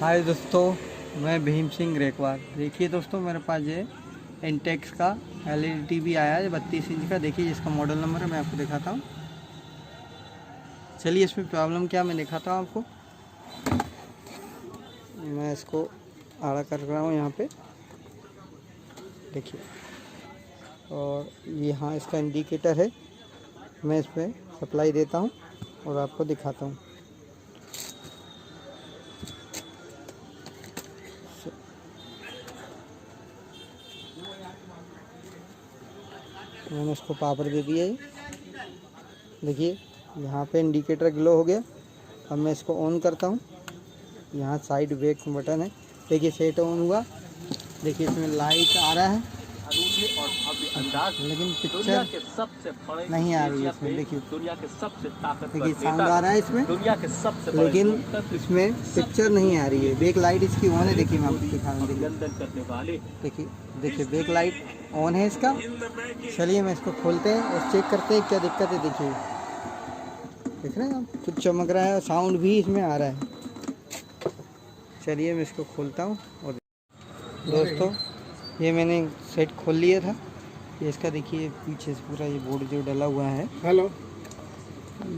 हाय दोस्तों, मैं भीम सिंह रेकवार। देखिए दोस्तों, मेरे पास ये इंटेक्स का LED टीवी आया है 32 इंच का। देखिए इसका मॉडल नंबर है, मैं आपको दिखाता हूँ। चलिए इसमें प्रॉब्लम क्या मैं दिखाता हूँ आपको। मैं इसको आड़ा कर रहा हूँ यहाँ पे, देखिए। और यहाँ इसका इंडिकेटर है, मैं इसमें सप्लाई देता हूँ और आपको दिखाता हूँ। मैंने इसको पावर दे दिया है। देखिए यहाँ पे इंडिकेटर ग्लो हो गया। अब मैं इसको ऑन करता हूँ। यहाँ साइड ब्रेक बटन है, देखिए सेट ऑन हुआ। देखिए इसमें लाइट आ रहा है, लेकिन पिक्चर नहीं आ रही है इसमें। देखिए साउंड आ रहा है इसमें, लेकिन इसमें पिक्चर नहीं आ रही है। बैक लाइट इसकी ऑन है, देखिए मैं आपको दिखा रहा हूँ। देखिए बैक लाइट ऑन है इसका। चलिए मैं इसको खोलते हैं और चेक करते हैं क्या दिक्कत है। देखिए देख रहे हैं आप, कुछ चमक रहा है और साउंड भी इसमें आ रहा है। चलिए मैं इसको खोलता हूँ। और दोस्तों ये मैंने सेट खोल लिया था। ये इसका देखिए पीछे से पूरा ये बोर्ड जो डला हुआ है। हेलो,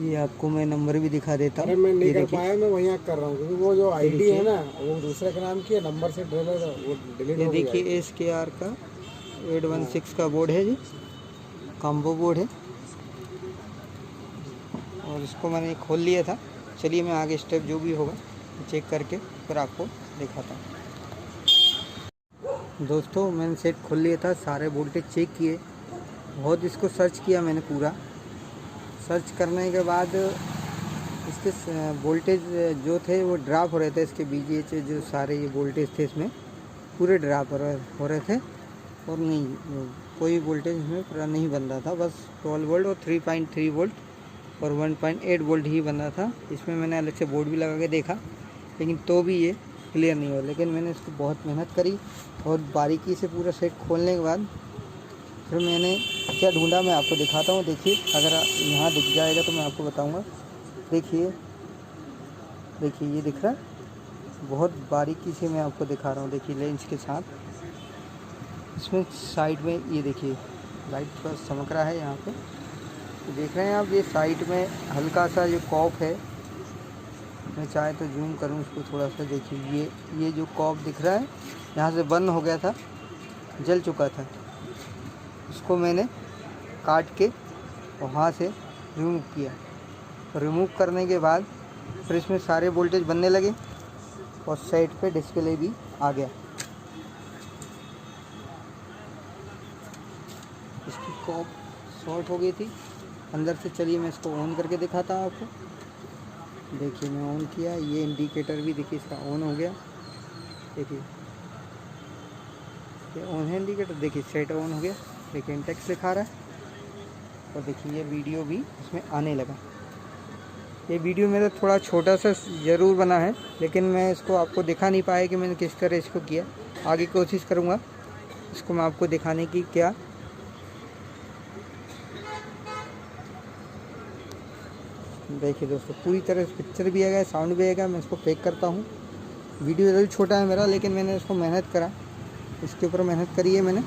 ये आपको मैं नंबर भी दिखा देता हूँ। अरे मैं नहीं कर पाया, मैं वहीं कर रहा हूँ क्योंकि वो जो आईडी है ना वो दूसरे के नाम की है, नंबर से वो डिलीट हो गया। ये देखिए SKR का 816 का बोर्ड है जी, कॉम्बो बोर्ड है। और इसको मैंने खोल लिया था। चलिए मैं आगे स्टेप जो भी होगा चेक करके फिर आपको दिखाता हूँ। दोस्तों मैंने सेट खोल लिया था, सारे वोल्टेज चेक किए, बहुत इसको सर्च किया मैंने। पूरा सर्च करने के बाद इसके वोल्टेज जो थे वो ड्रॉप हो रहे थे। इसके BGH जो सारे ये वोल्टेज थे इसमें पूरे ड्रॉप हो रहे थे। और नहीं, कोई वोल्टेज इसमें पूरा नहीं बन रहा था। बस 12 वोल्ट और 3.3 वोल्ट और 1.8 वोल्ट ही बन रहा था। इसमें मैंने अलग से बोर्ड भी लगा के देखा, लेकिन तो भी ये क्लियर नहीं हुआ। लेकिन मैंने इसको बहुत मेहनत करी और बारीकी से पूरा सेट खोलने के बाद फिर मैंने क्या ढूंढा, मैं आपको दिखाता हूँ। देखिए अगर यहाँ दिख जाएगा तो मैं आपको बताऊँगा। देखिए ये दिख रहा है, बहुत बारीकी से मैं आपको दिखा रहा हूँ। देखिए लेंस के साथ इसमें साइड में ये देखिए लाइट थोड़ा चमक रहा है यहाँ पे, देख रहे हैं आप। ये साइड में हल्का सा जो कॉप है, मैं चाहे तो जूम करूँ इसको थोड़ा सा। देखिए ये जो कॉप दिख रहा है यहाँ से बंद हो गया था, जल चुका था। इसको मैंने काट के वहाँ से रिमूव किया। रिमूव करने के बाद फिर इसमें सारे वोल्टेज बनने लगे और साइड पे डिस्प्ले भी आ गया। इसकी कॉप शॉर्ट हो गई थी अंदर से। चलिए मैं इसको ऑन करके दिखाता हूँ आपको। देखिए मैं ऑन किया, ये इंडिकेटर भी देखिए इसका ऑन हो गया। देखिए ये ऑन है इंडिकेटर, देखिए सेट ऑन हो गया। देखिए इंटेक्स दिखा रहा है। और देखिए ये वीडियो भी इसमें आने लगा। ये वीडियो मेरा थोड़ा छोटा सा ज़रूर बना है, लेकिन मैं इसको आपको दिखा नहीं पाया कि मैंने किस तरह इसको किया। आगे कोशिश करूँगा इसको मैं आपको दिखाने की। क्या देखिए दोस्तों, पूरी तरह से पिक्चर भी आएगा, साउंड भी आएगा। मैं इसको पैक करता हूँ। वीडियो ज़रूर छोटा है मेरा, लेकिन मैंने इसको मेहनत करा, इसके ऊपर मेहनत करी है मैंने,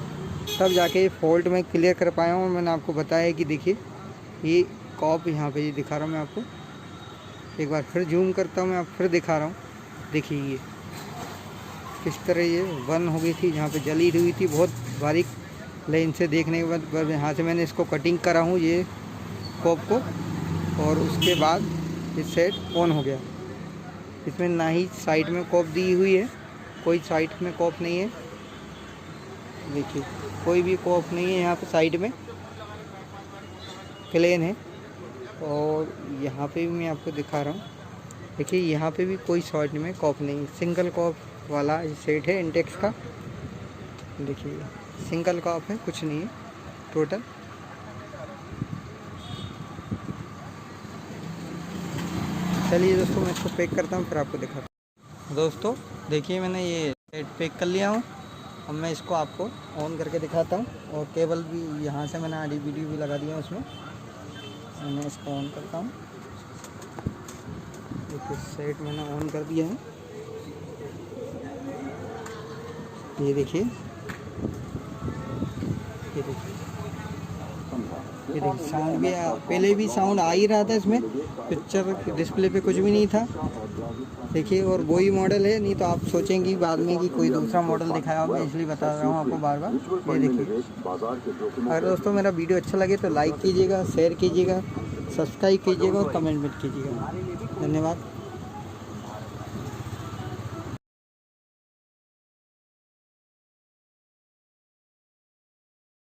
तब जाके ये फॉल्ट में क्लियर कर पाया हूँ। मैंने आपको बताया कि देखिए ये कॉप यहाँ पे ये दिखा रहा हूँ मैं आपको। एक बार फिर जूम करता हूँ, मैं आपको फिर दिखा रहा हूँ। देखिए ये किस तरह ये बर्न हो गई थी, जहाँ पे जली हुई थी बहुत बारीक लाइन से। देखने के बाद यहाँ से मैंने इसको कटिंग करा हूँ ये कॉप को, और उसके बाद ये सेट ऑन हो गया। इसमें ना ही साइड में कॉप दी हुई है, कोई साइड में कॉप नहीं है। देखिए कोई भी कॉप नहीं है यहाँ पे, साइड में प्लेन है। और यहाँ पे भी मैं आपको दिखा रहा हूँ। देखिए यहाँ पे भी कोई साइड में कॉप नहीं, सिंगल कॉप वाला ये सेट है इंटेक्स का। देखिए सिंगल कॉप है, कुछ नहीं है टोटल। चलिए दोस्तों मैं इसको पैक करता हूँ, फिर आपको दिखाता हूँ। दोस्तों देखिए मैंने ये सेट पैक कर लिया हूँ। अब मैं इसको आपको ऑन करके दिखाता हूँ। और केबल भी यहाँ से मैंने DVD भी लगा दिया उसमें। मैं इसको ऑन करता हूँ। देखिए सेट मैंने ऑन कर दिया है। ये देखिए, ये देखिए, ये देखिए साउंड भी पहले भी साउंड आ ही रहा था इसमें, पिक्चर डिस्प्ले पे कुछ भी नहीं था। देखिए, और वही मॉडल है, नहीं तो आप सोचेंगी बाद में कि कोई दूसरा मॉडल दिखाया होगा, इसलिए बता रहा हूँ आपको बार बार। ये देखिए, अगर दोस्तों मेरा वीडियो अच्छा लगे तो लाइक कीजिएगा, शेयर कीजिएगा, सब्सक्राइब कीजिएगा और कमेंट कीजिएगा। धन्यवाद।